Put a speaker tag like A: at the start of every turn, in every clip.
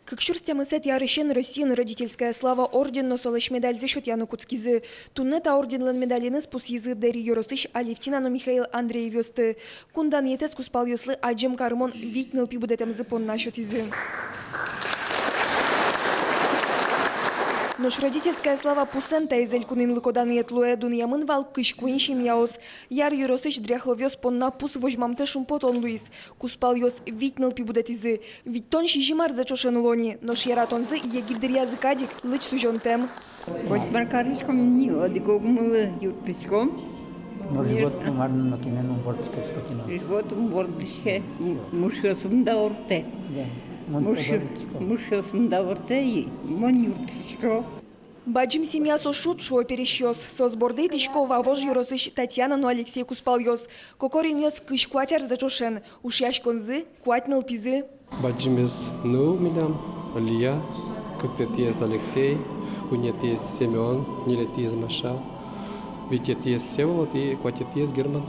A: Как шурстямысет ярышен Россиян родительская слава орден носолыш медаль за счет Яны Куцкизы. Туннета орденлан медалины спус езы Дарья Юростыш Алевтина, но Михаил Андреев ёсты. Кундан етес куспал ёслы аджем кармон витнил пибудетем запон на счет езы. Нож родительская слава пусента из элькунин лыкодан етлуэ дуньямын вал кыш куиншим яос. Яр юросыч дряхловёс понна пус вожмамте шумпотон Луис. Куспал ёс витнил пибудет изы. Ведь тон шижимар зачошен лони. Нож яратонзы егидр языкадик лыч сужон-тем.
B: Хоть баркаришком не одикогмылы юттычком.
C: Но животом варно кинену бордске скотина.
B: Животом бордышке мушкасында орте. Мушкасында орте и мон юттычко.
A: Баджим семья сошут шо перещёс. Со сборды тычкова вож юросыч Татьяна, но Алексей куспал ёс. Кокорин ёс кыш кватер зачошен. Уж яшконзы, кватнил пизы.
D: Баджим из милям, Алия, как-то есть Алексей, у нет есть Семен, нилет есть Маша, ведь есть Всеволод и кватет есть Герман.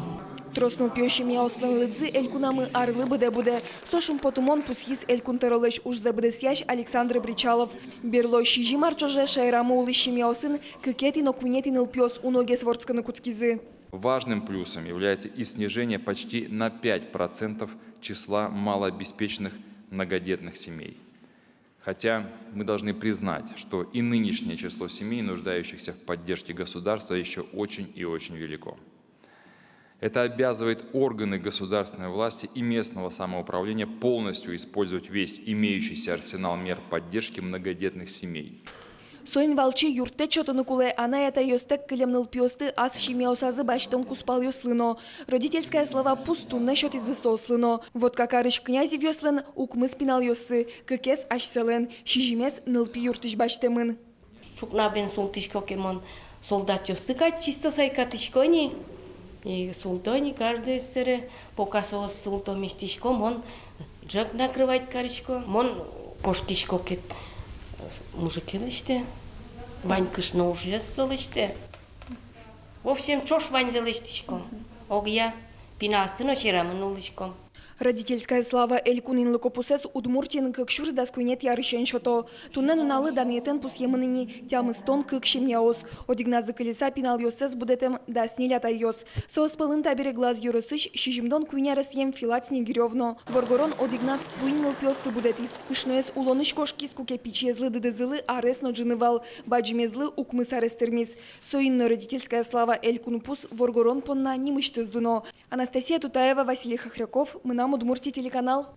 A: Троснул пьющим я ослан лыдзы элькунамы арлы буде-буде. Сошум потумон пусхиз элькун теролэш уж забыдесящ Александр Бричалов. Берлой шижимар чоже шайраму улыщим я осын кыкетин окунетин илпёс у ноге сворцканы куцкизы.
E: Важным плюсом является и снижение почти на 5% числа малообеспеченных многодетных семей. Хотя мы должны признать, что и нынешнее число семей, нуждающихся в поддержке государства, еще очень и очень велико. Это обязывает органы государственной власти и местного самоуправления полностью использовать весь имеющийся арсенал мер поддержки многодетных семей.
A: Соин волчи юрте чотаны куле, она это ёстек кылемныл пёсты, ас шимеосазы баштом куспал ёслыно. Родительская слова пустун насчет из сослыно. Вот как арыш князев ёслен, укмы спинал ёсы, кыкес аш селен, шижимес нылпи юртыш баштемын.
F: Шукнабен солтышко кемон солдат ёсты кать чисто сайкатышко не. И султони каждый сере покасо султо местишко, мон джак накрывать карышко, мон кошкишко кет мужики лиште, ванькыш нож солиште. В общем, чош вань залиштишко, огья пинастыно черамынулышко.
A: Родительская слава элькунин лыкопусес удмуртин как шур заскуйнет ярышен шото. Туннен уналы даниетен пус емыныни тямыстон кык шемяос. Одигназы колеса пинал йосес будетем да снилята йос. Соос пылын табере глаз юрысыш шижимдон куйнярас ем филат снегиревно. Воргорон одигназ куйнил пёсты будетис. Кышноес улоныш кошкис куке пичезлы дыдызылы аресно джинывал. Баджимезлы укмыс арестермис. Соинно родительская слава элькун пус воргорон понна нимыштыздуно. Анастасия Тутаева, Василий Хохряков, мы нам Удмуртий телеканал.